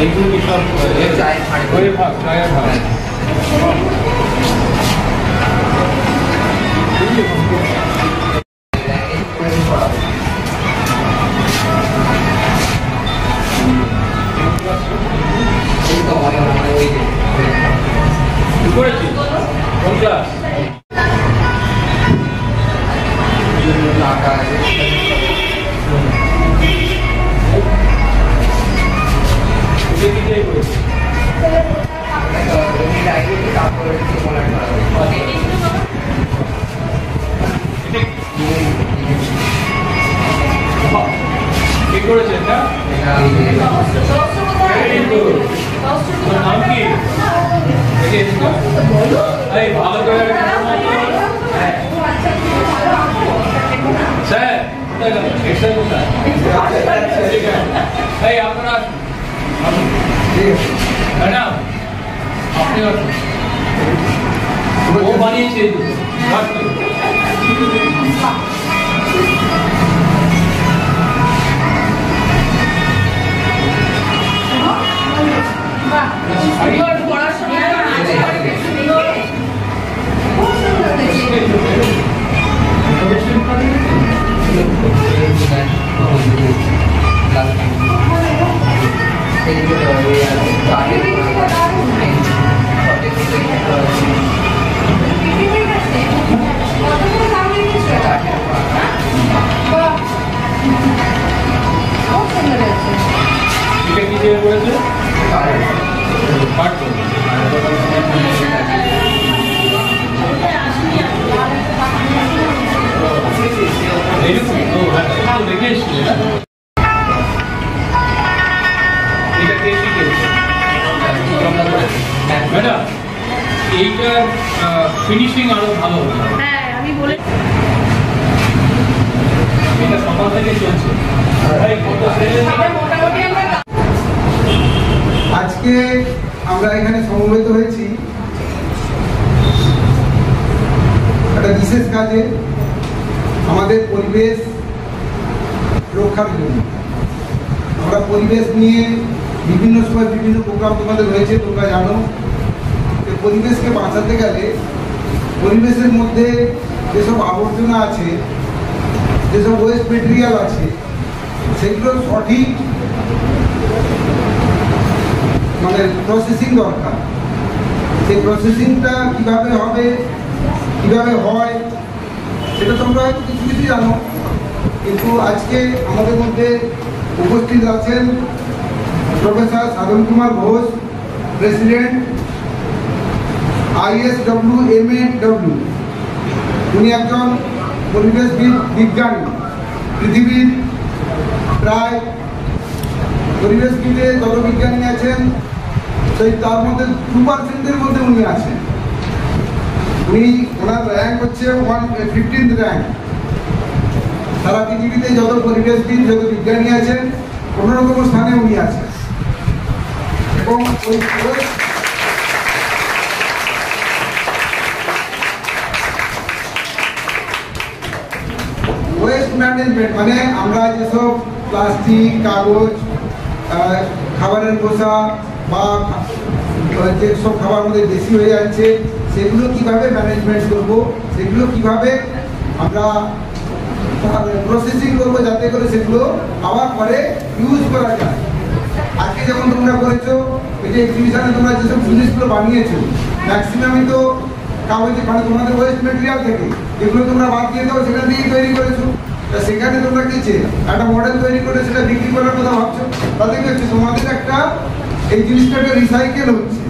এইগুলো কি সব চায়ের ভাগ চায়ের ভাগ করেছি 50 করেছেন না নাম কি ভালো করে স্যার আপনারা ম্যাডাম আপনি ও বানিয়েছে ম্যাডাম এইটার ফিনিশিং আরো ভালো হবে। হ্যাঁ আমি বলে এটা সকাল থেকে চলছে। আজকে আমরা এখানে সমবেত হয়েছি একটা বিশেষ কাজে, আমাদের পরিবেশ রক্ষার জন্য। আমরা পরিবেশ নিয়ে বিভিন্ন সময় বিভিন্ন প্রোগ্রাম তোমাদের হয়েছে, তোমরা জানো। পরিবেশকে বাঁচাতে গেলে পরিবেশের মধ্যে যেসব আবর্জনা আছে, যেসব ওয়েস্ট মেটেরিয়াল আছে, সেগুলো সঠিক মানে প্রসেসিং দরকার। সেই প্রসেসিংটা কিভাবে হবে, কিভাবে হয়, সেটা তোমরা হয়তো কিছু কিছু জানো। কিন্তু আজকে আমাদের মধ্যে উপস্থিত আছেন professor Sadhan Kumar Ghosh, president ISW MAW। উনি একজন পরিবেশবিদ, বিজ্ঞানী। পৃথিবীর প্রায় পরিবেশবিদে যত বিজ্ঞানী আছেন সেই তার মধ্যে 2% মধ্যে উনি আছেন। ওনার র্যাঙ্ক হচ্ছে 15th র্যাঙ্ক। সারা পৃথিবীতে যত পরিবেশবিদ, যত বিজ্ঞানী আছেন 15তম স্থানে উনি আছেন। এবং ওই ওয়েস্ট ম্যানেজমেন্ট মানে আমরা যেসব প্লাস্টিক, কাগজ, খাবারের খোসা বা যেসব খাবার আমাদের বেশি হয়ে যাচ্ছে, সেগুলো কিভাবে ম্যানেজমেন্ট করব, সেগুলো কিভাবে আমরা প্রসেসিং করবো যাতে করে সেগুলো আবার পরে ইউজ করা যায়। আজকে যেমন তোমরা করেছো, এই যে এক্সিবিশনে তোমরা যেসব জিনিসগুলো বানিয়েছো, ম্যাক্সিমামই তো কাগজে, মানে তোমাদের ওয়েস্ট মেটেরিয়াল থেকে যেগুলো তোমরা বাদ দিয়ে দাও সেখান থেকেই তৈরি করেছো। তা সেখানে তোমরা কিছু একটা মডেল তৈরি করে সেটা বিক্রি করার কথা ভাবছো, তাতে কি হচ্ছে তোমাদের একটা এই জিনিসটা একটা রিসাইকেল হচ্ছে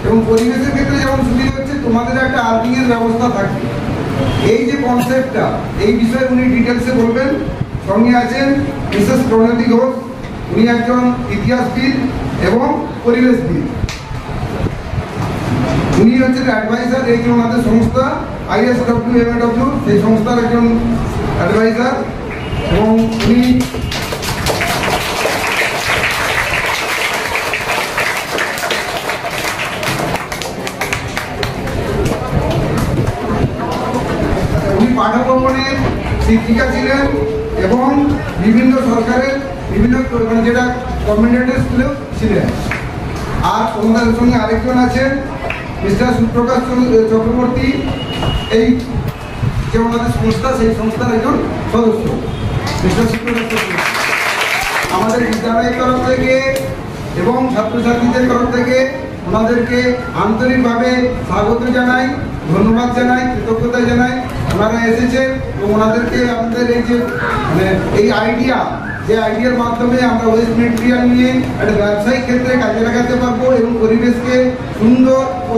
এবং পরিবেশের ক্ষেত্রে যেমন সুবিধা হচ্ছে, তোমাদের একটা আর্নিং এর ব্যবস্থা থাকবে। এই যে কনসেপ্টটা, এই বিষয়ে উনি ডিটেলসে বলবেন। সঙ্গে আছেন মিসেস প্রণতি ঘোষ, উনি একজন ইতিহাসবিদ এবং পরিবেশবিদ। উনি হচ্ছেন অ্যাডভাইজার, এই যে ওনাদের সংস্থা ISW MAW, সেই সংস্থার একজন অ্যাডভাইজার। এবং উনি পাঠভবনের শিক্ষিকা ছিলেন এবং বিভিন্ন সরকারের বিভিন্ন মানে যেটা কমিউনিটি স্কুলেও ছিলেন। আর ওনাদের সঙ্গে আরেকজন আছেন মিস্টার সুপ্রকাশ চক্রবর্তী, এই যে ওনাদের সংস্থা, সেই সংস্থার একজন সদস্য মিস্টার সুপ্রকাশ চক্রবর্তী। আমাদের বিদ্যালয়ের তরফ থেকে এবং ছাত্রছাত্রীদের তরফ থেকে ওনাদেরকে আন্তরিকভাবে স্বাগত জানাই, ধন্যবাদ জানাই, কৃতজ্ঞতা জানাই। ওনারা এসেছেন এবং ওনাদেরকে আমাদের এই যে মানে এই আইডিয়ার মাধ্যমে আমরা ওয়েস্ট মেটেরিয়াল নিয়ে একটা ব্যবসায়িক ক্ষেত্রে কাজে লাগাতে পারবো এবং পরিবেশকে সুন্দর ও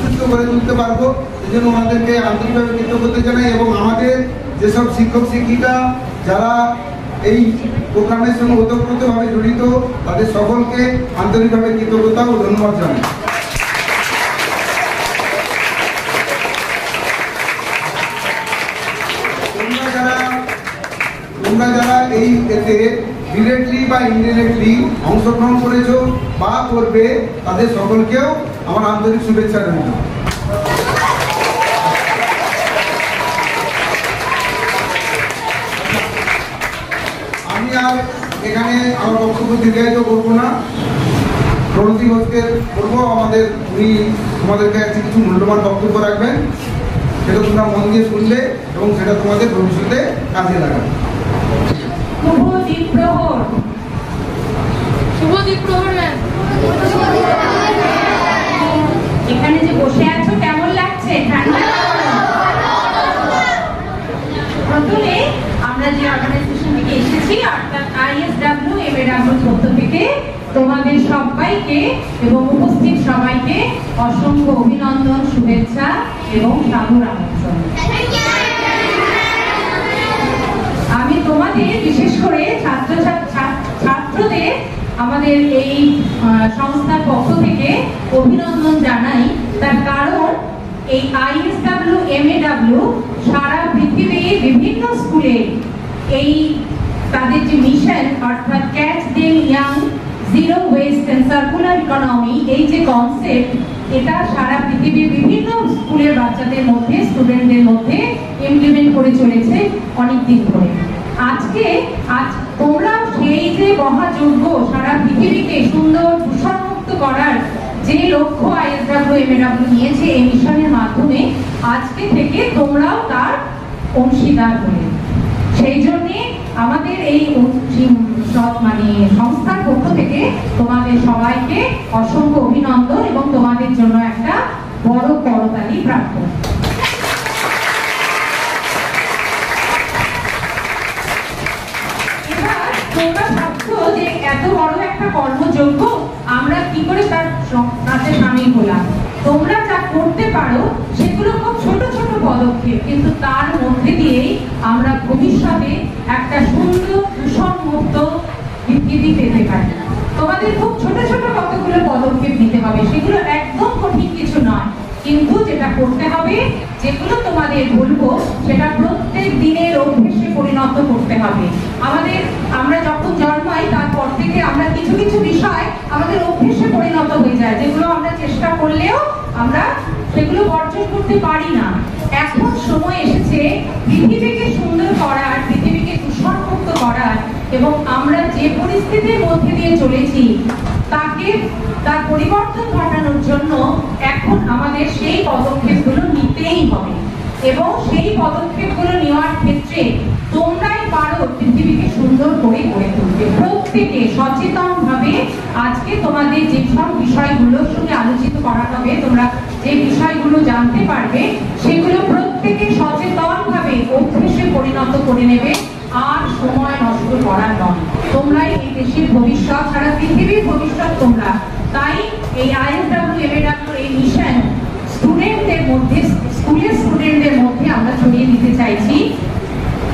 সুস্থ করে তুলতে পারবো, এই জন্য ওনাদেরকে আন্তরিকভাবে কৃতজ্ঞতা জানাই। এবং আমাদের যেসব শিক্ষক শিক্ষিকা যারা এই প্রোগ্রামের সঙ্গে ওতপ্রোতভাবে জড়িত, তাদের সকলকে আন্তরিকভাবে কৃতজ্ঞতা ও ধন্যবাদ জানাই। তোমরা যারা এই এতে ডিরেক্টলি বা ইনডিরেক্টলি অংশগ্রহণ করেছো বা করবে, তাদের সকলকেও আমার আন্তরিক শুভেচ্ছা রইল। আমি আর এখানে আমার বক্তব্য দীর্ঘায়িত করবো না। প্রণতি ঘোষকে করবো, উনি তোমাদেরকে কিছু মূল্যবান বক্তব্য রাখবেন, সেটা তোমরা মন দিয়ে শুনলে এবং সেটা তোমাদের ভবিষ্যতে কাজে লাগাবে। এখানে যে বসে আছো কেমন লাগছে? ঠান্ডা? প্রথমে আমরা যে অর্গানাইজেশন থেকে এসেছি অর্থাৎ ISW MAW পক্ষ থেকে তোমাদের সবাইকে এবং উপস্থিত সবাইকে অসংখ্য অভিনন্দন, শুভেচ্ছা এবং সাদর আমন্ত্রণ। আমি তোমাদের বিশেষ করে ছাত্রদের আমাদের এই সংস্থার পক্ষ থেকে অভিনন্দন জানাই। তার কারণ এই ISW MAW সারা পৃথিবীর বিভিন্ন স্কুলে এই তাদের যে মিশন অর্থাৎ catch them young, zero waste and circular economy, এই যে কনসেপ্ট, এটা সারা পৃথিবীর বিভিন্ন স্কুলের বাচ্চাদের মধ্যে, স্টুডেন্টদের মধ্যে ইমপ্লিমেন্ট করে চলেছে অনেকদিন ধরে। আজ তোমরা সেই যে মহাযজ্ঞ সারা পৃথিবীকে সুন্দর দূষণমুক্ত করার যে লক্ষ্য ISW MAW নিয়েছে এই মিশনের মাধ্যমে, আজকে থেকে তোমরাও তার অংশীদার হলে। সেই জন্যে আমাদের এই মানে সংস্থার পক্ষ থেকে তোমাদের সবাইকে অসংখ্য অভিনন্দন এবং তোমাদের জন্য একটা বড় করতালি প্রার্থনা। এবার তোমরা ভাবছো যে এত বড় একটা কর্মযজ্ঞ আমরা কি করে তার কাছে সামিল হলাম। তোমরা যা করতে পারো সেগুলো খুব ছোট ছোট পদক্ষেপ, কিন্তু তার মধ্যে দিয়েই আমরা ভবিষ্যতে একটা সুন্দর দূষণমুক্ত পৃথিবী পেতে পারি। তোমাদের খুব ছোট ছোট কতগুলো পদক্ষেপ নিতে হবে, সেগুলো একদম কঠিন কিছু নয়, কিন্তু যেটা করতে হবে, যেগুলো তোমাদের বলবো সেটা প্রত্যেক দিনের অভ্যেসে পরিণত করতে হবে। আমরা যখন জন্মাই তারপর থেকে আমরা কিছু কিছু বিষয় আমাদের অভ্যেসে পরিণত হয়ে যায়, যেগুলো আমরা চেষ্টা করলেও আমরা সেগুলো বর্জন করতে পারি না। এখন সময় এসেছে পৃথিবীকে সুন্দর করার, পৃথিবীকে দূষণমুক্ত করার, এবং আমরা যে পরিস্থিতির মধ্যে দিয়ে চলেছি তার পরিবর্তন ঘটানোর জন্য এখন আমাদের সেই পদক্ষেপগুলো নিতেই হবে। এবং সেই পদক্ষেপগুলো নেওয়ার ক্ষেত্রে তোমরাই পারো পৃথিবীকে সুন্দর করে গড়ে তুলতে। প্রত্যেকে সচেতন ভাবে আজকে তোমাদের যে সব বিষয়গুলোর সঙ্গে আলোচিত করা হবে, তোমরা যে বিষয়গুলো জানতে পারবে, সেগুলো প্রত্যেকে সচেতন ভাবে অভ্যেসে পরিণত করে নেবে। আর সময় নষ্ট করার নয়। তোমরাই এই দেশের ভবিষ্যৎ, সারা পৃথিবীর ভবিষ্যৎ তোমরা। তাই এই ISW MAW এই মিশন স্টুডেন্টদের মধ্যে, স্কুলের স্টুডেন্টদের মধ্যে আমরা ছড়িয়ে দিতে চাইছি,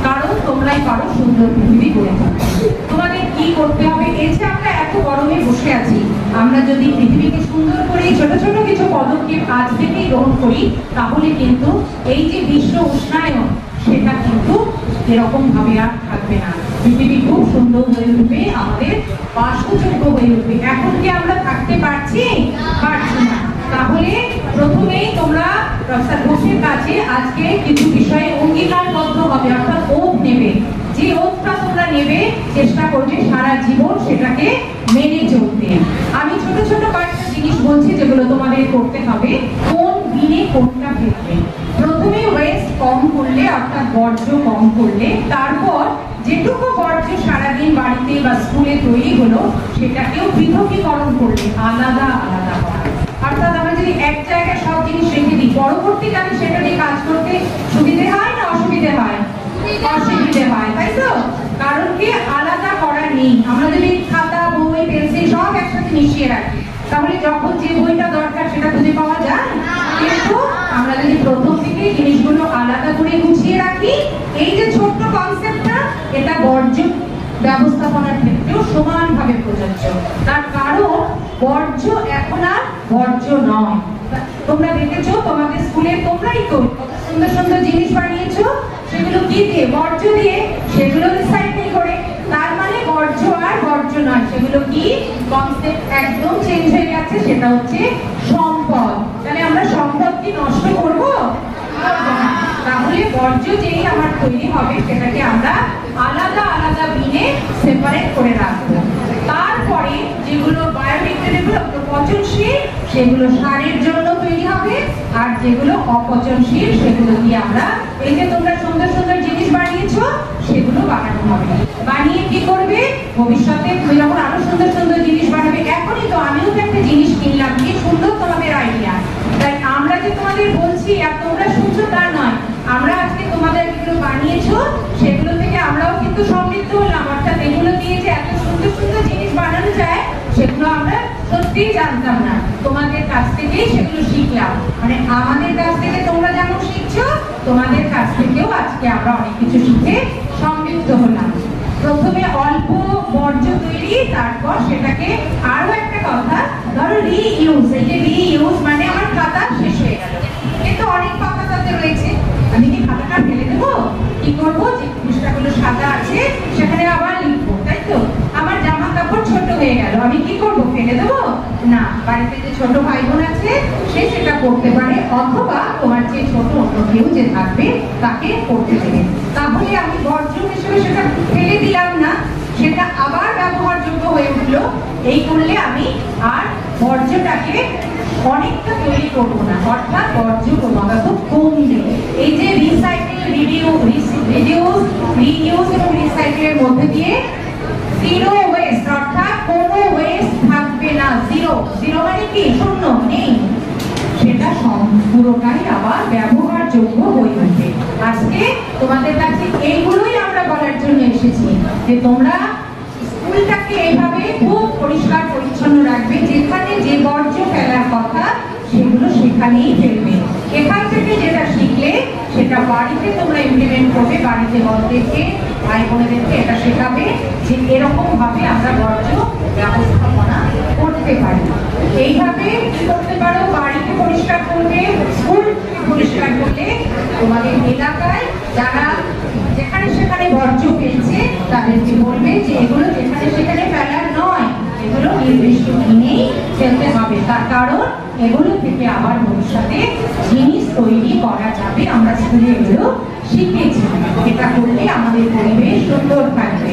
কারণ তোমরাই পারো সুন্দর পৃথিবী গড়ে তুলতে। তোমাদের কি করতে হবে? এই যে আমরা এত গরমে বসে আছি, আমরা যদি পৃথিবীকে সুন্দর করে ছোট ছোট কিছু পদক্ষেপ আজ থেকেই গ্রহণ করি, তাহলে কিন্তু এই যে বিশ্ব উষ্ণায়ন, সেটা কিন্তু এরকম ভাবে আর থাকবে না। পৃথিবী খুব সুন্দর হয়ে উঠবে, আমাদের বাসযোগ্য হয়ে উঠবে। এখন কি আমরা থাকতে পারছি? পারছি না। তাহলে প্রথমেই তোমরা প্রফেসর ঘোষের কাছে আজকে কিছু বিষয়ে অঙ্গীকারবদ্ধ হবে, অর্থাৎ ওথ নেবে। যে ওথটা তোমরা নেবে, চেষ্টা করবে সারা জীবন সেটাকে মেনে চলতে। আমি ছোট ছোট কয়েকটা জিনিস বলছি যেগুলো তোমাদের করতে হবে, কোন দিনে কোনটা ফেলবে। প্রথমে ওয়েস্ট কম করলে, অর্থাৎ বর্জ্য কম করলে, তারপর যেটুকু বর্জ্য সারাদিন বাড়িতে বা স্কুলে তৈরি হলো সেটাকেও পৃথকীকরণ করলে, আলাদা আলাদা করা। অর্থাৎ আমরা যদি এক জায়গায় সব জিনিস রেখে দিই, পরবর্তীকালে সেটা নিয়ে কাজ করতে সুবিধে হয় না অসুবিধে হয়? অসুবিধে হয়, তাই তো? কারণ কি, আলাদা করা নেই। আমরা যদি খাতা, বই, পেন্সিল সব একসাথে মিশিয়ে রাখি, তাহলে যখন যে বইটা দরকার সেটা খুঁজে পাওয়া যায়। কিন্তু আমরা যদি প্রথম থেকে জিনিসগুলো আলাদা করে গুছিয়ে রাখি, এই যে ছোট্ট কনসেপ্টটা, এটা বর্জ্য ব্যবস্থাপনার ক্ষেত্রেও সমানভাবে প্রযোজ্য। তার কারণ বর্জ্য এখন আর বর্জ্য নয়। তোমরা দেখেছো তোমাদের স্কুলে তোমরাই তো সুন্দর সুন্দর জিনিস বানিয়েছো, সেগুলো কি দিয়ে? বর্জ্য দিয়ে, সেগুলো রিসাইকেল করে। তার মানে বর্জ্য আর বর্জ্য নয়, সেগুলো কি কনসেপ্ট একদম চেঞ্জ হয়ে গেছে, সেটা হচ্ছে সম্পদ। তাহলে আমরা সম্পদ কি নষ্ট করব? তাহলে বর্জ্য যেই আমার তৈরি হবে সেটাকে আমরা আলাদা আলাদা বিনে সেপারেট করে রাখবো। তারপরে যেগুলো বায়োডিগ্রেডেবল, পচনশীল, সেগুলো সারের জন্য তৈরি হবে। আর যেগুলো অপচনশীল সেগুলো দিয়ে আমরা, এই যে তোমরা সুন্দর সুন্দর জিনিস বানিয়েছো, সেগুলো বানানো হবে। বানিয়ে কি করবে? ভবিষ্যতে তুমি যখন আরো সুন্দর সুন্দর জিনিস বানাবে, এখনই তো আমিও তো একটা জিনিস কিনলাম, কি সুন্দর তোমাদের আইডিয়া। তাই আমরা যে তোমাদের বলছি আর তোমরা শুনছো তা নয়, আমরা আজকে তোমাদের যেগুলো বানিয়েছো সেগুলো থেকে আমরাও কিন্তু সমৃদ্ধ হলাম। অর্থাৎ এগুলো দিয়ে যে এত সুন্দর সুন্দর জিনিস বানানো যায় সেগুলো আমরা সত্যিই জানতাম না, তোমাদের কাছ থেকেই সেগুলো শিখলাম। মানে আমাদের কাছ থেকে তোমরা যেমন শিখছো, তোমাদের কাছ থেকেও আজকে আমরা অনেক কিছু শিখে সমৃদ্ধ হলাম। প্রথমে অল্প বর্জ্য তৈরি, তারপর সেটাকে আরো একটা কথা, ধরো রিইউজ। এই যে রিইউজ মানে আমার খাতা শেষ হয়ে গেল, কিন্তু অনেক পাতা তাতে রয়েছে, আমি কি খাতাটা ফেলে দেবো? কি করবো? যে পৃষ্ঠাগুলো সাদা আছে সেখানে আবার লিখবো, তাই তো? আমার জামা কাপড় ছোট হয়ে গেল, আমি কি করবো? ফেলে দেবো না। বাড়িতে যে ছোট ভাই বোন আছে সে সেটা করতে পারে, অথবা তোমার যে ছোট অন্য কেউ যে থাকবে তাকে করতে দেবে। তাহলে আমি বর্জ্য হিসেবে সেটা ফেলে দিলাম না, সেটা আবার ব্যবহারযোগ্য হয়ে উঠলো। এই করলে আমি আর বর্জ্যটাকে অনেকটা তৈরি করবো না, অর্থাৎ বর্জ্য ক্রমাগত কমবে। এই যে রিসাইকেল, রিইউজ এবং রিসাইকেলের মধ্যে দিয়ে জিরো ওয়েস্ট, অর্থাৎ কোনো ওয়েস্ট থাকবে না। জিরো, জিরো মানে কি? শূন্য, নেই। সেটা পুরোটাই আবার ব্যবহারযোগ্য হয়ে উঠবে। আজকে তোমাদের কাছে এইগুলোই আমরা বলার জন্য এসেছি যে তোমরা স্কুলটাকে এইভাবে খুব পরিষ্কার পরিচ্ছন্ন রাখবে, যেখানে যে বর্জ্য ফেলার কথা সেগুলো সেখানেই ফেলবে। এখান থেকে যেটা শিখলে সেটা বাড়িতে তোমরা ইমপ্লিমেন্ট করবে, বাড়িতে বড়দেরকে, ভাই বোনেদেরকে এটা শেখাবে যে এরকম ভাবে আমরা বর্জ্য ব্যবস্থাপনা করতে পারি। এইভাবে কি করতে পারো? বাড়িতে পরিষ্কার করবে, স্কুল পরিষ্কার করলে তোমাদের এলাকায় যারা যেখানে সেখানে বর্জ্য ফেলছে তাদেরকে বলবে যে এগুলো যেখানে সেখানে ফেলার নয়, এগুলো নির্দিষ্ট দিনেই ফেলতে হবে। তার কারণ এগুলো থেকে আবার ভবিষ্যতে জিনিস তৈরি করা যাবে। আমরা স্কুলে এগুলো শিখেছি। এটা করলে আমাদের পরিবেশ সুন্দর থাকবে।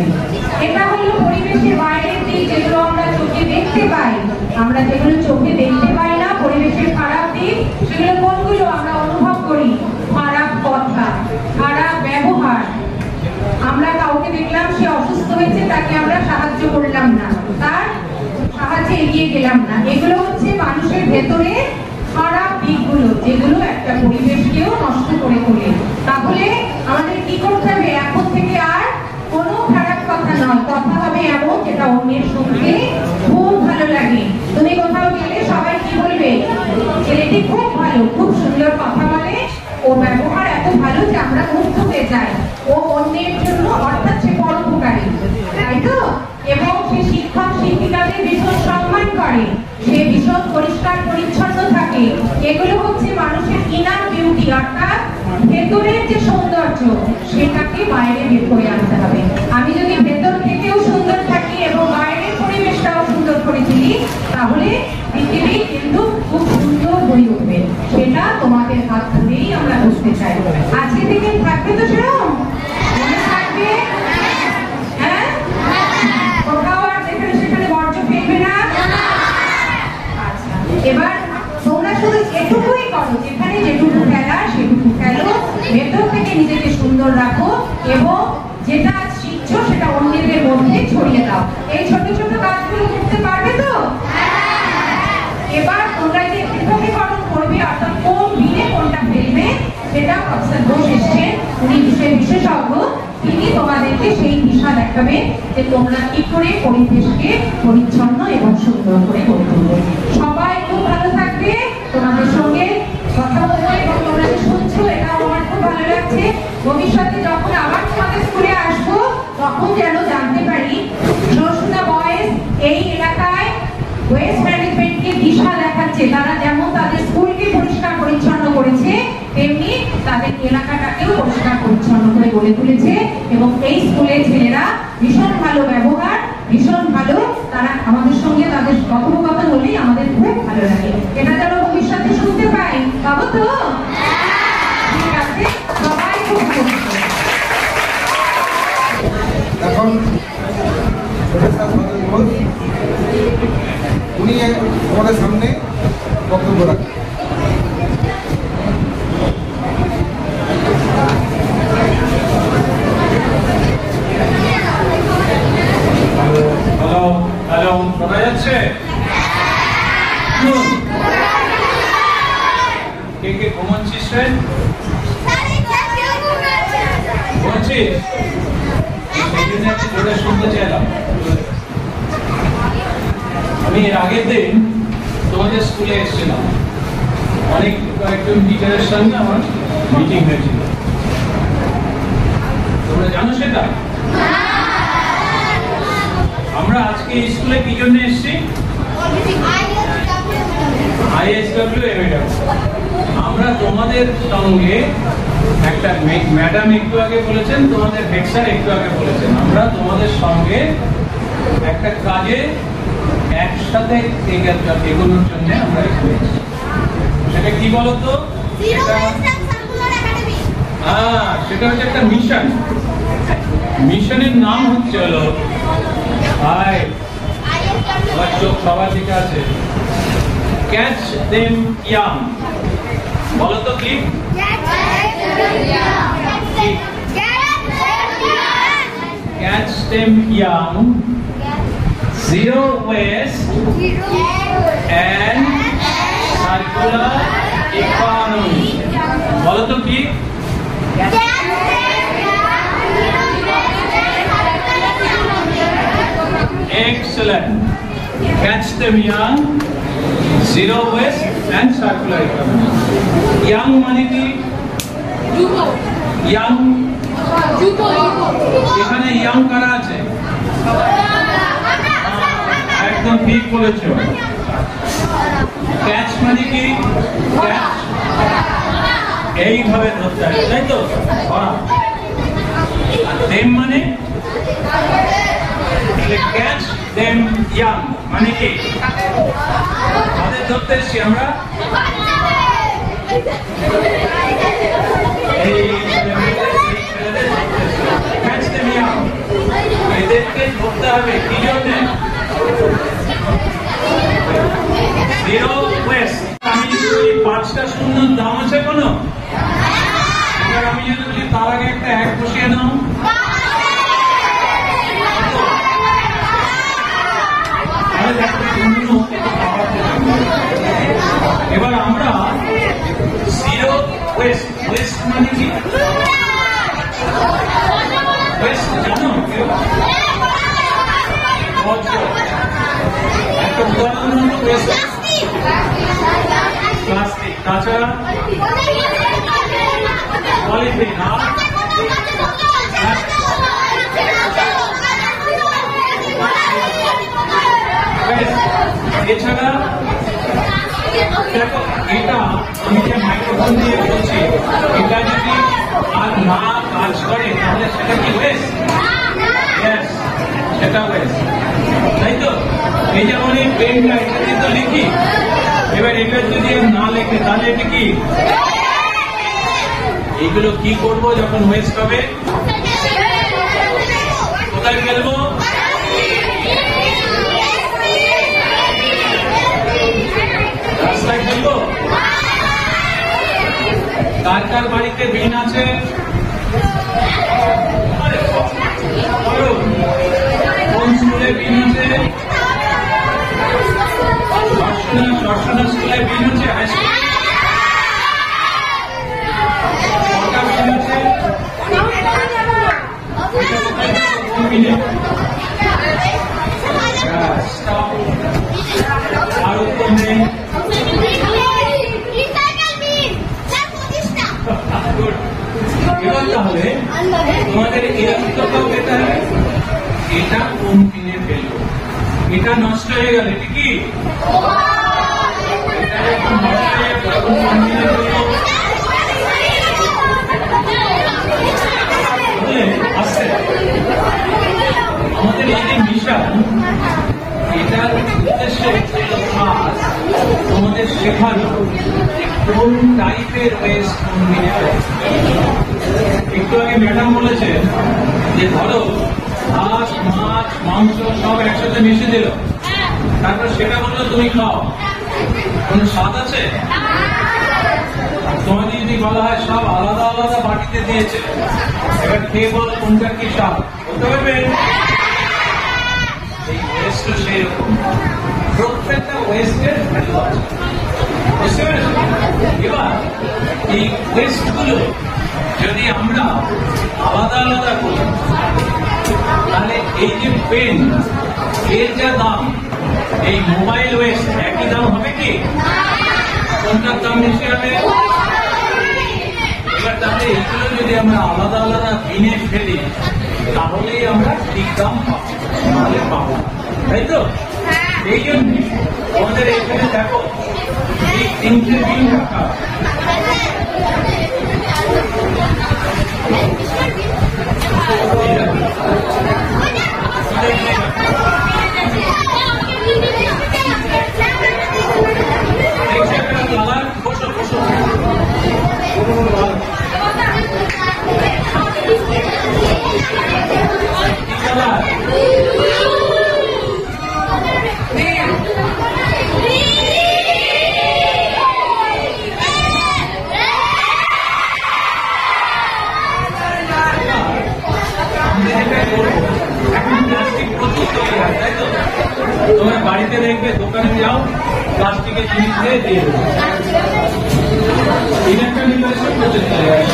এটা হলো পরিবেশের বাইরের দিক, যেগুলো আমরা চোখে দেখতে পাই। আমরা যেগুলো চোখে দেখতে পাই না, পরিবেশের খারাপ দিক, সেগুলো কোনগুলো আমরা অনুভব করি? খারাপ কথা, খারাপ ব্যবহার। আমরা কাউকে দেখলাম সে অসুস্থ হয়েছে, তাকে আমরা সাহায্য করলাম না, তার সাহায্যে এগিয়ে গেলাম না। এগুলো হচ্ছে মানুষের ভেতরে খারাপ দিকগুলো, যেগুলো একটা পরিবেশকেও নষ্ট করে তোলে। তাহলে আমাদের কি করতে হবে? এখন থেকে আর কোনো খারাপ কথা নয়, কথা হবে এমন যেটা অন্যের শুনতে খুব ভালো লাগে। তুমি কোথাও গেলে সবাই কি বলবে? ছেলেটি খুব ভালো, খুব সুন্দর কথা বলে, ও ব্যবহার এত ভালো যে আমরা মুগ্ধ হয়ে যাই, ও অন্যের জন্য, অর্থাৎ সে পরোপকারী, তাই তো? এবং সে শিক্ষক শিক্ষিকাদের ভীষণ সম্মান করে, সে ভীষণ পরিষ্কার পরিচ্ছন্ন থাকে। এগুলো হচ্ছে মানুষের ইনার বিউটি, অর্থাৎ ভেতরের যে সৌন্দর্য, সেটাকে বাইরে বের করে আনতে হবে। আমি যদি ভেতর থেকেও সুন্দর থাকি এবং বাইরের পরিবেশটাও সুন্দর করে তুলি, তাহলে পৃথিবী কিন্তু খুব সুন্দর হয়ে উঠবে। সেটা তোমাদের হাত ধরেই আমরা বুঝতে চাই। আজকে থেকে থাকবে তো সেরকম? মনে থাকবে? হ্যাঁ, রাখো এবং যেটা শিখছো সেটা অন্যদের মধ্যে ছড়িয়ে দাও। এই ছোট ছোট কাজগুলো করতে পারবে তো? এবার তোমরা যে পৃথকীকরণ করবে অর্থাৎ কোন দিনে কোনটা ফেলবে সেটা প্রফেসর ঘোষ এসছেন, উনি বিষয়ের বিশেষজ্ঞ, তিনি তোমাদেরকে সেই দিশা দেখাবে যে তোমরা কি করে পরিবেশকে পরিচ্ছন্ন এবং সুন্দর করে গড়ে তুলবে। সবাই খুব ভালো থাকবে, তোমাদের সঙ্গে কথা বলবো এবং তোমরা যে শুনছো এটাও আমার খুব ভালো লাগছে। ভবিষ্যতে যখন আবার তোমাদের স্কুলে আসবো তখন যেন জানতে পারি রসুনা বয়েজ এই এলাকায় ওয়েস্ট ম্যানেজমেন্টকে দিশা দেখাচ্ছে। তারা যেমন তাদের স্কুলকে পরিষ্কার পরিচ্ছন্ন করেছে তেমনি তাদের এলাকাটাকেও পরিষ্কার পরিচ্ছন্ন করে গড়ে তুলেছে এবং এই স্কুলের ছেলেরা ভীষণ ভালো ব্যবহার, ভীষণ ভালো, তারা আমাদের সঙ্গে তাদের কথোপকথন হলেই আমাদের খুব ভালো লাগে। এটা যেন ভবিষ্যতে শুনতে পাই, পাবো তো? ঠিক আছে, সবাই খুব ভালো। এখন উনি আমাদের সামনে বক্তব্য রাখেন। হ্যালো হ্যালো, শোনা যাচ্ছে? কে কে ঘুমাচ্ছিস রে? ঘুমাচ্ছিস? সেই জন্য একটু জোরে শুনতে চাইলাম। আমি এর আগের দিন তোমাদের স্কুলে এসেছিলাম, কয়েকজন টিচারের সঙ্গে আমার মিটিং হয়েছিল। তোমরা জানো সেটা? আমরা আজকে স্কুলে কি জন্য এসেছি? ISW MAW। আমরা তোমাদের সঙ্গে একটা ম্যাডাম একটু আগে বলেছেন, তোমাদের হেড স্যার একটু আগে বলেছেন, আমরা তোমাদের সঙ্গে একটা কাজে একসাথে এগোনোর জন্য আমরা এসেছি। সেটা কি বলতো? সেটা হচ্ছে একটা মিশন। মিশনের নাম হচ্ছে হলো চোখ সবার দিকে আছে, ক্যাচ দেম ইয়াং। বলো তো কি? Catch them young, zero waste and circular economy। বলো তো কি? Excellent. Catch them young, zero waste and circular economy. Young মানে কি? Young, এখানে young কারা আছে? একদম ঠিক বলেছো। ক্যাচ মানে কি? ক্যাচ এইভাবে ধরতে হবে, তাই তো? দেম মানে ক্যাচ দেম ইয়াং মানে কি? তাদের ধরতে এসেছি আমরা। ক্যাচ দেম ইয়াং, এদেরকে ধরতে হবে কি জন্য? Zero West. আমি যদি 5টা শূন্যর দাম আছে কোনো? এবার আমি যদি বলি তার আগে একটা 1 বসিয়ে নাও। এবার আমরা জিরো ওয়েস্ট, ওয়েস্ট মানে কি? ওয়েস্ট জানো কেউ? একটা উদাহরণ হলো ওয়েস্ট, প্লাস্টিক, তাছাড়া পলিথিন, এছাড়া দেখো এটা আমি যে মাইক্রোফোন দিয়ে বলছি, এটা যদি আর না কাজ করে তাহলে সেটা কি ওয়েস্ট? ইয়েস, সেটা ওয়েস্ট, তাই তো? এই যেমন এই পেনটা, এটা দিয়ে তো লিখি, এবার এটা যদি না লেখে তাহলে এটা কি? এইগুলো কি করবো যখন ওয়েস্ট হবে? কোথায় ফেলবো? রাস্তায় ফেলবো? কার কার বাড়িতে বিন আছে? পিনে স্টপ, আর উত্তর নেই। এবার তাহলে তোমাদের এর উত্তরটাও পেতে হবে। এটা কোন পিনে ফেলবো? এটা নষ্ট হয়ে গেলে ঠিকই আসছে। আমাদের এই যে মিশন, এটার উদ্দেশ্য তোমাদের শেখানো কোন টাইপের ওয়েস্ট কোন দিনে। একটু আগে ম্যাডাম বলেছেন যে ধরো ভাত, মাছ, মাংস সব একসাথে মিশে দিল, তারপর সেটা বললো তুমি খাও, কোন স্বাদ আছে? তোমাকে যদি বলা হয় সব আলাদা আলাদা বাটিতে দিয়েছে, এবার খেয়ে বলো কোনটা কি স্বাদ, বলতে পারবে? এই ওয়েস্ট সেই রকম, প্রত্যেকটা ওয়েস্টের ভ্যালু আছে, বুঝতে পেরেছ? এবার এই ওয়েস্ট গুলো যদি আমরা আলাদা আলাদা করি, তাহলে এই যে পেন, এর যা দাম, এই মোবাইল ওয়েস্ট একই দাম হবে কি? কোনটার দাম বেশি হবে? এবার তাহলে এইগুলো যদি আমরা আলাদা আলাদা কিনে ফেলি, তাহলেই আমরা ঠিক দাম পাবো, তাহলে পাবো, তাই তো? এই জন্য আমাদের এখানে দেখো এই তিনটে দিন রাখা, তোমার বাড়িতে দেখবে, দোকানে যাও, প্লাস্টিকের জিনিস দিয়ে দিয়ে দেবো।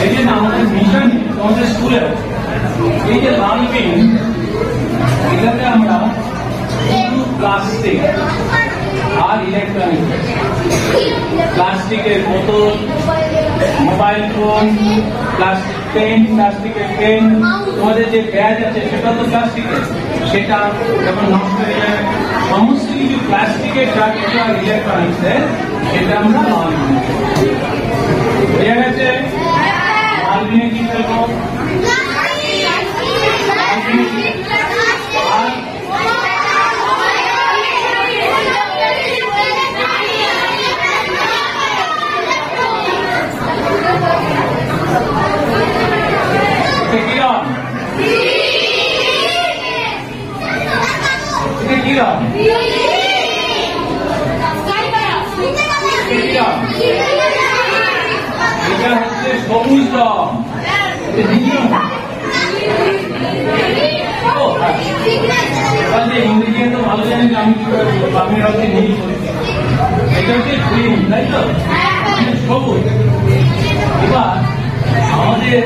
এই যে আমাদের মিশন, আমাদের স্কুলে এই যে লাল পিন, এটাতে আমরা প্লাস্টিক আর ইলেকট্রনিক, প্লাস্টিকের বোতল, মোবাইল ফোন, প্লাস্টিক পেন, প্লাস্টিকের পেন, তোমাদের যে ব্যাগ আছে সেটা তো প্লাস্টিকের, সেটা যখন নষ্ট হয়ে যায়, সমস্ত কিছু প্লাস্টিকের যা কিছু আর ইলেকট্রনিক্সের, সেটা আমরা লাল বিনে বোঝা গেছে? লাল বিনে কি ফেলবো? এটা হচ্ছে সবুজ রং, ইংরেজি তো ভালো জানি, আমি বাংলা হচ্ছে নীল, এটা হচ্ছে গ্রিন, তাই তো? সবুজ। এবার আমাদের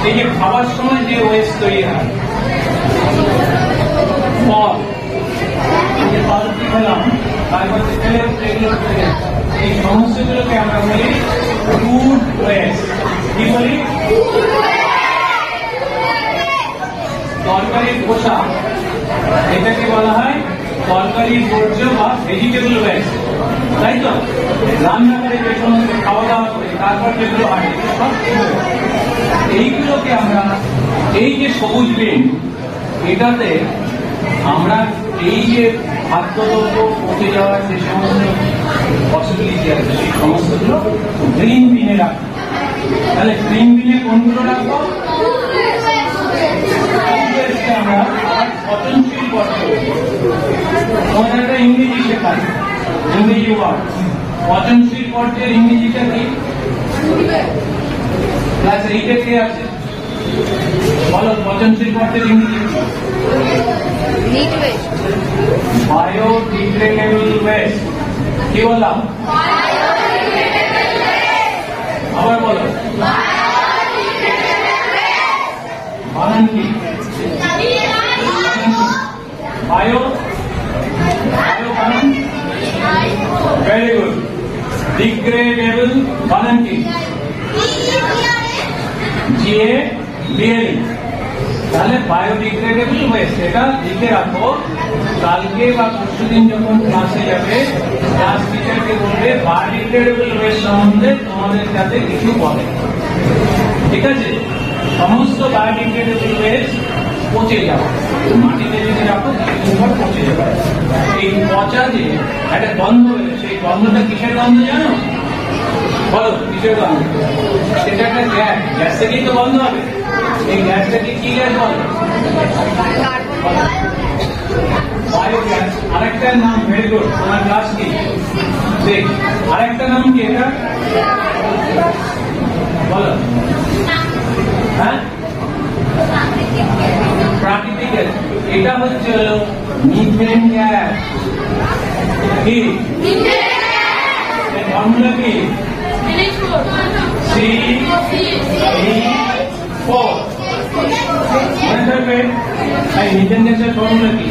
এই যে খাবার সময় যে ওয়েস্ট তৈরি হয়, ফল, যে পাউরুটি খেলাম, তারপর এই সমস্যাগুলোকে আমরা বলি ফুড ওয়েস্ট। কি বলি? তরকারির খোসা, এটাকে বলা হয় তরকারির বর্জ্য বা ভেজিটেবল ওয়েস্ট, তাই তো? রান্না করে যে সমস্ত খাওয়া দাওয়া করে তারপর যেগুলো হয়, সব এইগুলোকে আমরা, এই যে সবুজ বিন, এটাতে আমরা এই যে খাদ্যদ্রব্য পচে যাওয়ার যে সমস্ত পসিবিলিটি আছে, সেই সমস্তগুলো গ্রিন বিনে রাখবো। তাহলে গ্রিন বিনে কোনগুলো রাখবো? আমরা পচনশীল বর্জ্য, তোমাদের একটা ইংরেজি শেখাই, ইংরেজি ওয়ার্ড। পচনশীল বর্জ্যের ইংরেজিটা কি? ক্লাস 8-এ কে আছে? বলো, পচনশীল বর্জ্যের ইংরেজি? Biodegradable West. কি বললাম? আবার বলো, বানান কি? Bio very good. ডিগ্রেডেবল বানান কি? GADL। তাহলে বায়োডিগ্রেডেবল ওয়েস্ট এটা লিখে রাখো। কালকে বা পরশুদিন যখন ক্লাসে যাবে ক্লাস টিচারকে বলবে বায়োডিগ্রেডেবল ওয়েস্ট সম্বন্ধে তোমাদের যাতে কিছু বলে, ঠিক আছে? সমস্ত বায়োডিগ্রেডেবল ওয়েস্ট পচে যাবে, মাটিতে যদি রাখো কিছুদিন পর পচে যাবে। এই পচা যে একটা গন্ধ বেরোয়, সেই গন্ধটা কিসের গন্ধ জানো? বলো কিসের গন্ধ? সেটা একটা গ্যাস, গ্যাস থেকেই তো গন্ধ হবে। এই গ্যাসটাকে কি গ্যাস বলে? বায়োগ্যাস। আরেকটা নাম, ভেরি গুড, তোমার ক্লাস কি? আরেকটা নাম কি এটা? বলো। হ্যাঁ, প্রাকৃতিক গ্যাস। এটা হচ্ছে হলো মিথেন গ্যাস। কি ফর্মুলা কি? C8H4। মনে থাকবে এই মিথেন গ্যাসের ফর্মুলা কি?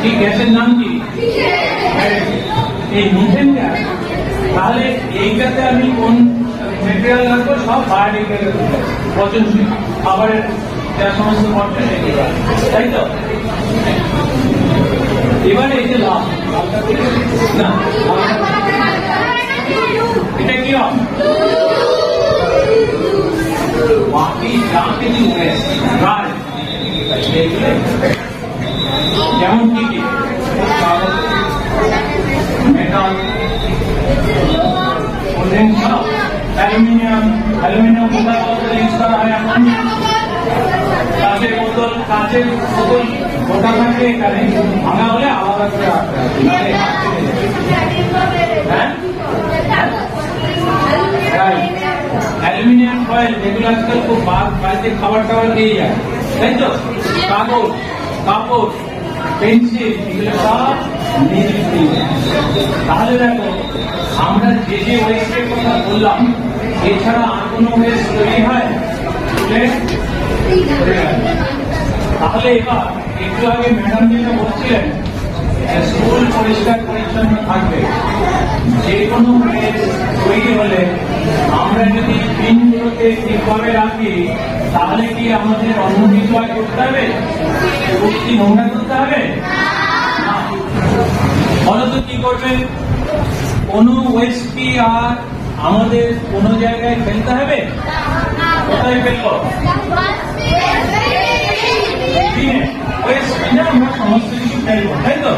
এই গ্যাসের নাম কি? এই মিথেন গ্যাস। তাহলে এইটাতে আমি কোন মেটেরিয়াল রাখবো? সব বায়োডিগ্রেডেবল, পচনশীল, খাবারের যা সমস্ত পচন এগুলো, তাই তো? এবারে এই যে লাভ না, এটা কি হবে? বাকি যা কিছু যেমন কি কি মেটাল, অ্যালুমিনিয়াম। অ্যালুমিনিয়াম কোথায় ইউজ করা হয় এখন? কাঁচের বোতল। কাঁচের বোতল গোটা থাকে, এখানে ভাঙা হলে আলাদা করে রাখতে হবে। হ্যাঁ, অ্যালুমিনিয়াম ফয়েল, যেগুলো আজকাল খুব বাড়িতে খাবার টাবার দিয়ে যায়, তাই তো? কাগজ, কাপড়, পেন্সিল, এগুলো সব নির্মিত। তাহলে দেখো আমরা যে যে ওয়েস্টের কথা বললাম, এছাড়া আর কোনো ওয়েস্ট তৈরি হয়? তাহলে এবার একটু আগে ম্যাডাম যেটা বলছিলেন, স্কুল পরিষ্কার পরিচ্ছন্ন থাকবে। যে কোনো তৈরি হলে আমরা যদি বিনগুলোকে ঠিকভাবে রাখি, তাহলে কি আমাদের অন্য কিছু আর করতে হবে? কি নোংরা করতে হবে? বলো তো কি করবে? কোনো ওয়েস্ট কি আর আমাদের কোনো জায়গায় ফেলতে হবে? কোথায় ফেলবো? ওয়েস্ট কিনে আমরা সমস্ত কিছু ফেলবো, তাই তো?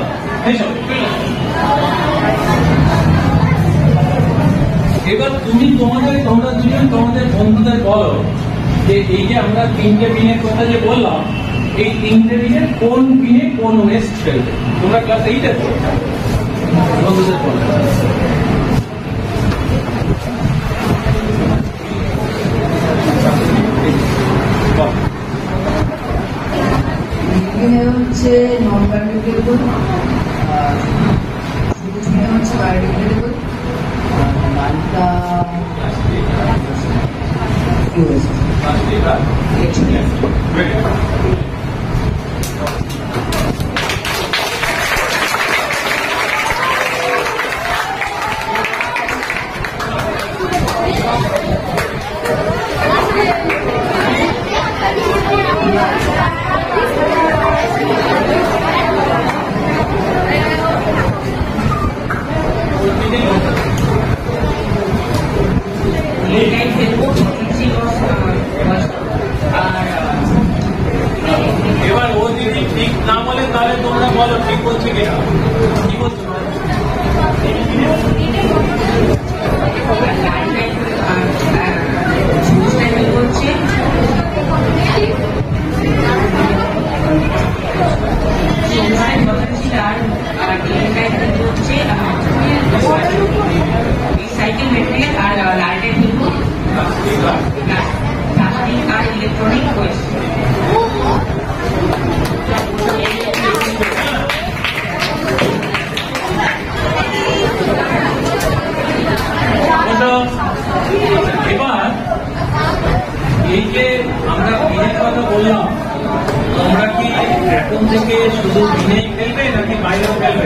এবার তোমরা দুজন তোমাদের বন্ধুদের বলো যে এই যে আমরা 3টে বিনের কথা যে বললাম, এই 3টে বিনের কোন বিনে কোন ওয়েস্ট ফেলবে? তোমরা ক্লাস 8-এ পড়ো, বন্ধুদের বলো। হচ্ছে নন বায়োডিগ্রেডেবল, হচ্ছে বায়োডিগ্রেডেবল, বাকিটা এবার ও যদি ঠিক না বলে তাহলে তোমরা বলো ঠিক বলছে কিনা। কি বলছো? রিসাইকেল মেটেরিয়াল আর লাইটের ইনপুট, প্লাস্টিক আর ইলেকট্রনিক ওয়েস্ট। এবার এই যে আমরা বিয়ের কথা বললাম, এখন থেকে শুধু বিনেই ফেলবে নাকি বাইরেও ফেলবে?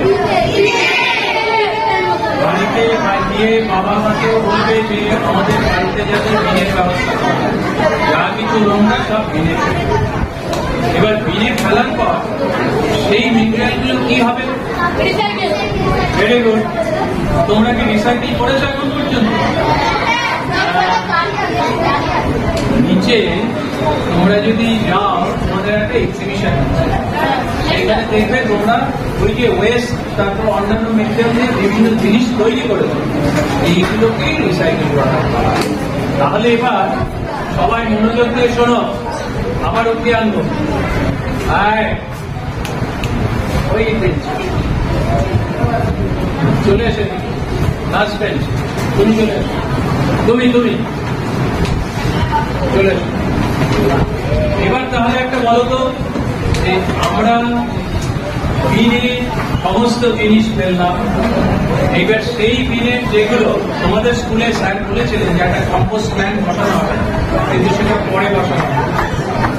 বাড়িতে গিয়ে বাবা মাকেও বলবে যে আমাদের বাড়িতে যাতে বিনের ব্যবস্থা করা হয়, যা কিছু নোংরা সব বিনে ফেলবে। এবার বিনে ফেলার পর সেই মেটেরিয়ালগুলো কি হবে? Very good. তোমরা কি রিসাইকেল করেছো এখন পর্যন্ত? নিচে তোমরা যদি যাও, তোমাদের একটা এক্সিবিশন আছে, সেখানে দেখবে তোমরা ওই যে ওয়েস্ট, তারপর অন্যান্য মেটেরিয়াল দিয়ে বিভিন্ন জিনিস তৈরি করেছো, এইগুলোকে রিসাইকেল করা হয়। তাহলে এবার সবাই মনোযোগ দিয়ে শোনো, আবার অব্দি আনবো। ওই বেঞ্চ চলে এসে, লাস্ট বেঞ্চ তুমি চলে এসো, তুমি চলে এসো। এবার তাহলে একটা বলো তো, যে আমরা বিনে সমস্ত জিনিস ফেললাম, এবার সেই বিনের যেগুলো তোমাদের স্কুলে স্যার বলেছিলেন যে একটা কম্পোস্ট প্ল্যান্ট বসানো হবে, কিন্তু সেটা পরে বসানো হবে।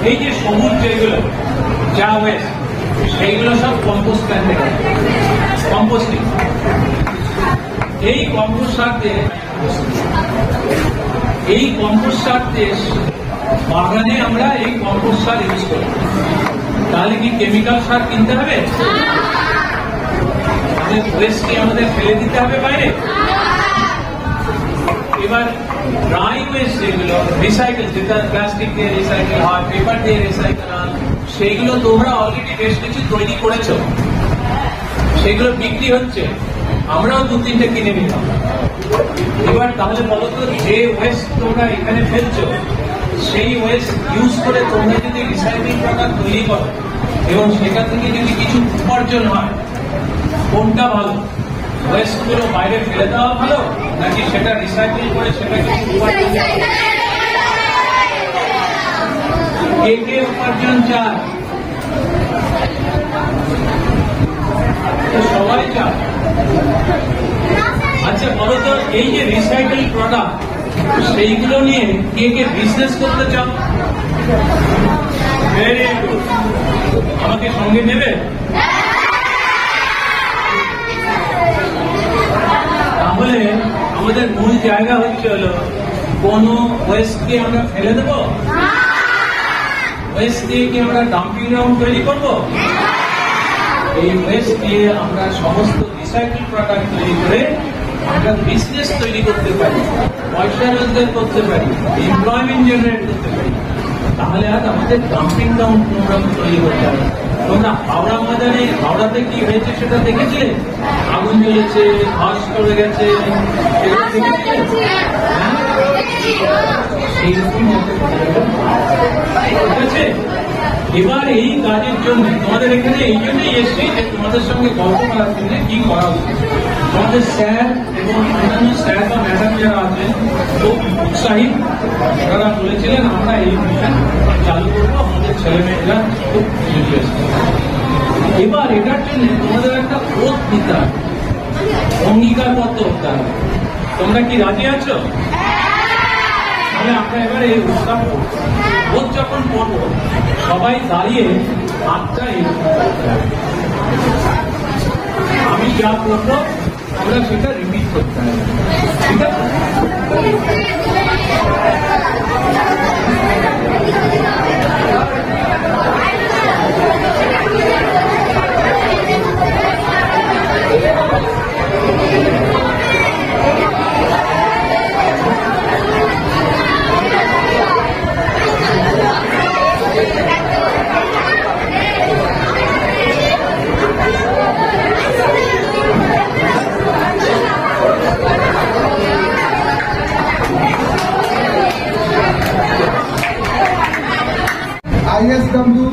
এই যে সবুজ যেগুলো যা ওয়েস্ট, সেইগুলো সব কম্পোস্ট প্ল্যান্টে গেছে, কম্পোস্টিং। এই কম্পোস্ট সার দিয়ে বাগানে আমরা এই কম্পোস্ট সার ইউজ করি। তাহলে কি কেমিক্যাল সার কিনতে হবে? আমাদের ওয়েস্ট কি আমাদের ফেলে দিতে হবে বাইরে? এবার ড্রাই ওয়েস্ট যেগুলো রিসাইকেল, যেটা প্লাস্টিক দিয়ে রিসাইকেল হয়, পেপার দিয়ে রিসাইকেল হয়, সেইগুলো তোমরা অলরেডি বেশ কিছু তৈরি করেছো, সেগুলো বিক্রি হচ্ছে, আমরাও 2-3টে কিনে নিলাম। এবার তাহলে বলো তো, যে ওয়েস্ট তোমরা এখানে ফেলছো, সেই ওয়েস্ট ইউজ করে তোমরা যদি রিসাইকেল প্রোডাক্ট তৈরি করো এবং সেখান থেকে যদি কিছু উপার্জন হয়, কোনটা ভালো? ওয়েস্ট গুলো বাইরে ফেলে দেওয়া ভালো, নাকি সেটা রিসাইকেল করে সেটা কিছু উপার্জন? কে উপার্জন চায়? সবাই চায়। আচ্ছা বলো তো, এই যে রিসাইকেল প্রোডাক্ট, সেইগুলো নিয়ে কে বিজনেস করতে চাও? Very good. আমাকে সঙ্গে নেবে? তাহলে আমাদের মূল জায়গা হচ্ছে হলো, কোন ওয়েস্টকে আমরা ফেলে দেবো? ওয়েস্ট দিয়ে কি আমরা ডাম্পিং গ্রাউন্ড তৈরি করবো? এই ওয়েস্ট দিয়ে আমরা সমস্ত রিসাইকেল প্রোডাক্ট তৈরি করে আমরা বিজনেস তৈরি করতে পারি, পয়সা রোজগার করতে পারি, এমপ্লয়মেন্ট জেনারেট করতে পারি। তাহলে আজ আমাদের ডাম্পিং গ্রাউন্ড তোমরা তৈরি করতে হবে। তোমরা হাওড়া ময়দানে, হাওড়াতে কি হয়েছে সেটা দেখেছিলে? আগুন জ্বলেছে, ধস করে গেছে, সেইরকম ঠিক আছে। এবার এই কাজের জন্য তোমাদের এখানে এই জন্যই এসছি যে তোমাদের সঙ্গে গল্প করার জন্য কি করা উচিত। তোমাদের স্যার এবং অন্যান্য স্যার বা ম্যাডাম যারা আছেন খুব উৎসাহী, তারা বলেছিলেন আমরা এই মিশন চালু করবো, আমাদের ছেলে মেয়েরা খুব ইন্টারেস্ট। এবার এটার জন্য তোমাদের একটা ওত নিতে হবে, অঙ্গীকারবদ্ধ হতে হবে। তোমরা কি রাজি আছো? তাহলে আমরা এবার এই উৎসব ওত যখন করবো, সবাই দাঁড়িয়ে হাতটা আমি যা করবো আমরা সেটা রিপিট করতে হবে, ঠিক আছে? ISW,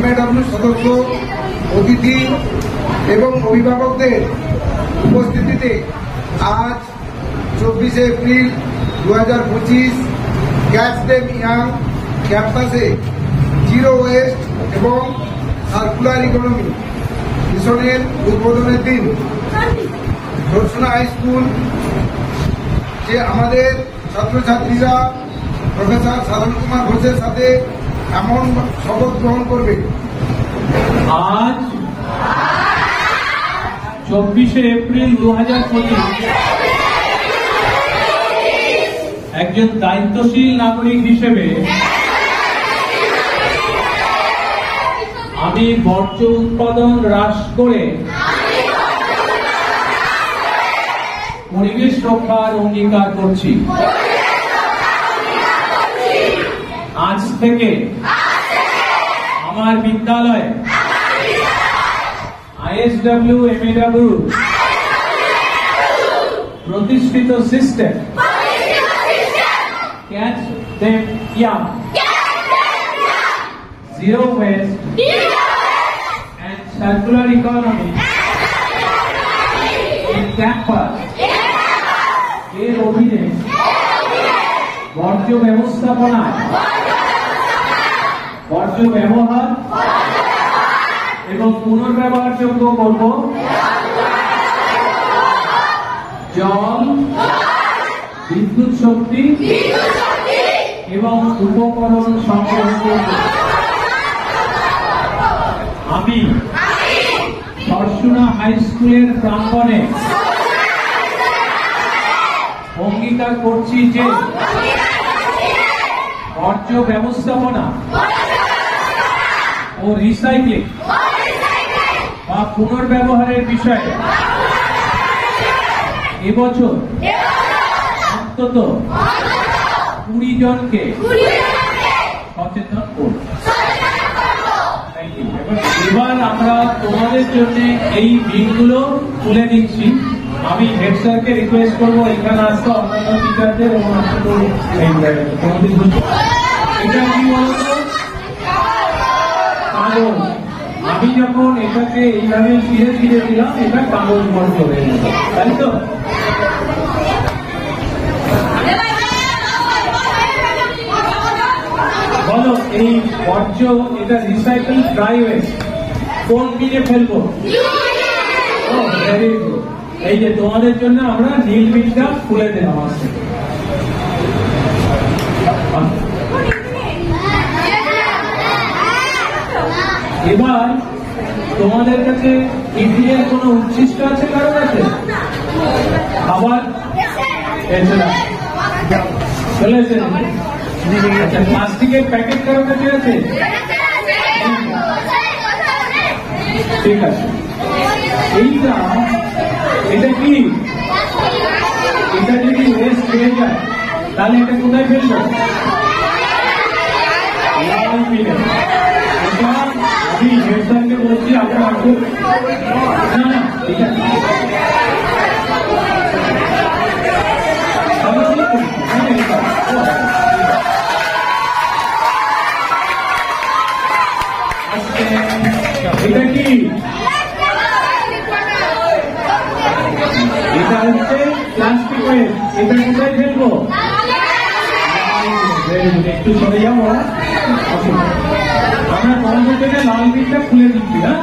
MAW সদস্য, অতিথি এবং অভিভাবকদের উপস্থিতিতে আজ 24শে এপ্রিল 2025 ক্যাচ দেম ইয়াং ক্যাম্পাসে জিরো ওয়েস্ট এবং সার্কুলার ইকোনমি মিশনের উদ্বোধনের দিন ধর্ষণা হাই স্কুল যে আমাদের ছাত্রছাত্রীরা প্রফেসর সাধন কুমার ঘোষের সাথে এমন শপথ গ্রহণ করবে আজ 24শে এপ্রিল 2025 একজন দায়িত্বশীল নাগরিক হিসেবে আমি বর্জ্য উৎপাদন হ্রাস করে পরিবেশ রক্ষার অঙ্গীকার করছি। আজ থেকে আমার বিদ্যালয়ে ISW MAW প্রতিষ্ঠিত system Catch Them Young, Zero Waste and Circular Economy in Campus এর অধীনে বর্জ্য ব্যবস্থাপনায় বর্জ্য ব্যবহার এবং পুনর্ব্যবহারযোগ্য করব জল, বিদ্যুৎ শক্তি এবং উপকরণ সংগ্রহ করব। আমি সরসুনা হাই স্কুলের প্রাঙ্গণে অঙ্গীকার করছি যে বর্জ্য ব্যবস্থাপনা ও রিসাইক্লিং বা পুনর্ব্যবহারের বিষয়ে এবছর অন্তত 20 জনকে সচেতন করব। এবার আমরা তোমাদের জন্য এই বিলগুলো তুলে দিচ্ছি। আমি হেড স্যারকে রিকোয়েস্ট করবো এখানে আসতে, অন্যান্য টিচারদের এবং এটা কি বলতো কাগজ। আমি যখন এটাকে এইভাবে ধীরে ধীরে দিলাম, এটা কাগজ বন্ধ হয়ে গেল, তাই তো? বলো এই বর্জ্য, এটা রিসাইকেল ড্রাই ওয়েস্ট কোন বিনে ফেলবো? Very good. এই যে তোমাদের জন্য আমরা নীল বিনটা খুলে দিলাম আসছে। এবার তোমাদের কাছে টিফিনের কোনো উচ্ছিষ্ট আছে কারো কাছে? খাবার চলে এসে আচ্ছা, প্লাস্টিকের প্যাকেট কারো কাছে আছে? ঠিক আছে। এটা কি, এটা যদি ওয়েস্ট হয়ে যায় তাহলে এটা কোথায় ফেলবো? লাল বিনে। এটা আমি হেড স্যারকে বলছি, আপনার না না ঠিক আছে, এটা কি, এটা হচ্ছে প্লাস্টিক ওয়েস্ট, এটা কোথায় ফেলবো? একটু সরে যাবো, আমরা তোমাদের জন্য লাল বিনটা খুলে দিচ্ছি। হ্যাঁ,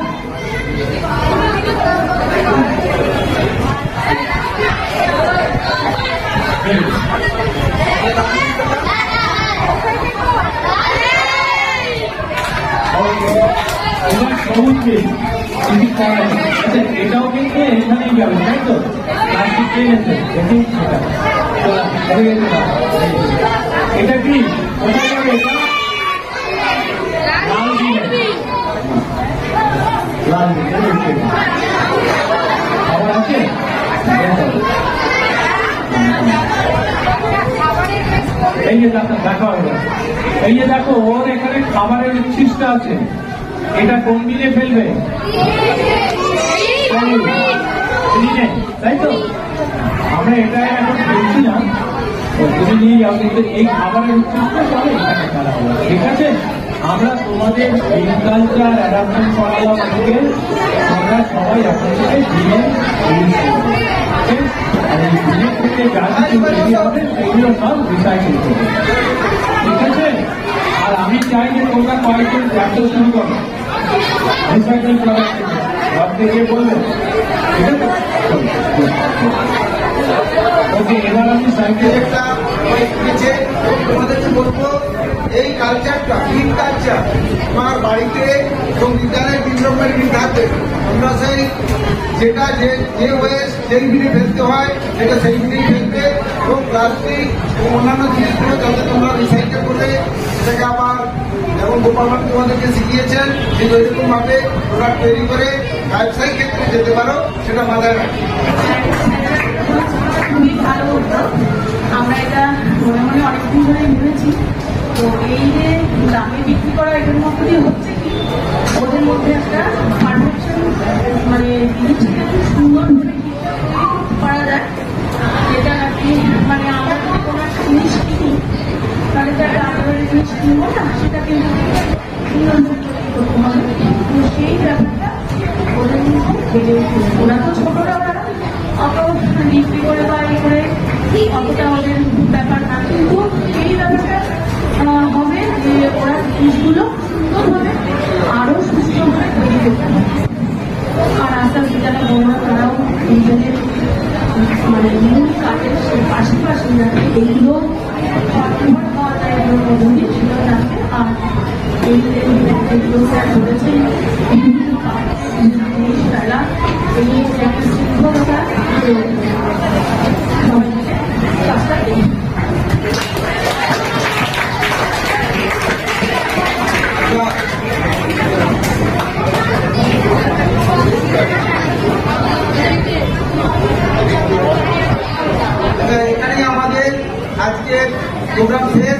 এবার সবুজ বিন এটাও কিন্তু এখানেই যাবে, তাই তো? প্লাস্টিক পেয়েছে, দেখুন এটা কি কোথায় যাবে? লাল বিনে। লাল বিন খাবার আছে, এই যে দেখা হবে, এই যে দেখো ওর এখানে খাবারের উচ্ছিষ্ট আছে, এটা কোন বিনে ফেলবে? তাই তো? আমরা এটা এখন ফেলছি না, তুমি নিয়ে যাও, কিন্তু এই খাবারের উচ্ছিষ্ট সবাই এখানে ফেলা হবে, ঠিক আছে? আমরা তোমাদের এগ্রিকালচার অ্যাডাপশন করালাম থেকে আমরা সবাই এখন থেকে বিনে ইউজ করবো, আর এই বিনের থেকে যা কিছু তৈরি হবে সেগুলো সব রিসাইকেল করবো, ঠিক আছে? আর আমি চাই যে তোমরা কয়েকজন ব্যবসা শুরু করো রিসাইকেল করার সব থেকে বলবে, ঠিক আছে? ওকে, এবার আমি সাইকেল একটা তোমাদেরকে বলবো এই কালচারটা গ্রিন কালচার আমার বাড়িতে এবং বিদ্যালয়ে 3 রকমের গ্রিন থাকে। আমরা সেই যেটা যে ওয়েস্ট সেই বিনে ফেলতে হয় সেটা সেই বিনেই ফেলবে, এবং প্লাস্টিক এবং অন্যান্য জিনিসগুলো যাতে তোমরা রিসাইকেল করে সেটাকে আবার যেমন গোপাল ভাট তোমাদেরকে শিখিয়েছেন ঠিক ওইরকম ভাবে প্রোডাক্ট তৈরি করে ব্যবসায়িক ক্ষেত্রে যেতে পারো, সেটা মাথায় রাখি। খুবই ভালো উদ্যোগ। আমরা এটা মনে মনে অনেকদিন ধরে ভেবেছি। তো এই যে দামে বিক্রি করা এটার মধ্যে দিয়ে হচ্ছে কি ওদের মধ্যে একটা পারফেকশন মানে জিনিসটাকে খুব সুন্দর করে করা যায়, যেটা নাকি মানে আমরা যদি কোনো একটা জিনিস কিনি তাহলে তো একটা আলাদা জিনিস কিনবো না, সেটা কিন্তু সুন্দর করতে হবে। তো সেই ব্যাপারটা ওদের মধ্যে বেড়ে উঠছে। ওরা তো ছোটরা, ওরা অত বিক্রি করে বা ইয়ে করে অতটা ওদের ব্যাপার না, কিন্তু এই ব্যাপারটা হবে যে ওরা জিনিসগুলো সুন্দরভাবে আরো সুস্থভাবে তৈরি করতে হবে। আর আস্তে আস্তে যারা বড়রা তারাও নিজেদের মানে মূল কাজের পাশাপাশি যাতে এইগুলো পাওয়া যায় এগুলোর মধ্যে সেটা রাখে। আর এই যেগুলো স্যার বলেছেন তারা এই একটা শৃঙ্খলতা কাজটা এখানে আমাদের আজকের প্রোগ্রাম শেষ।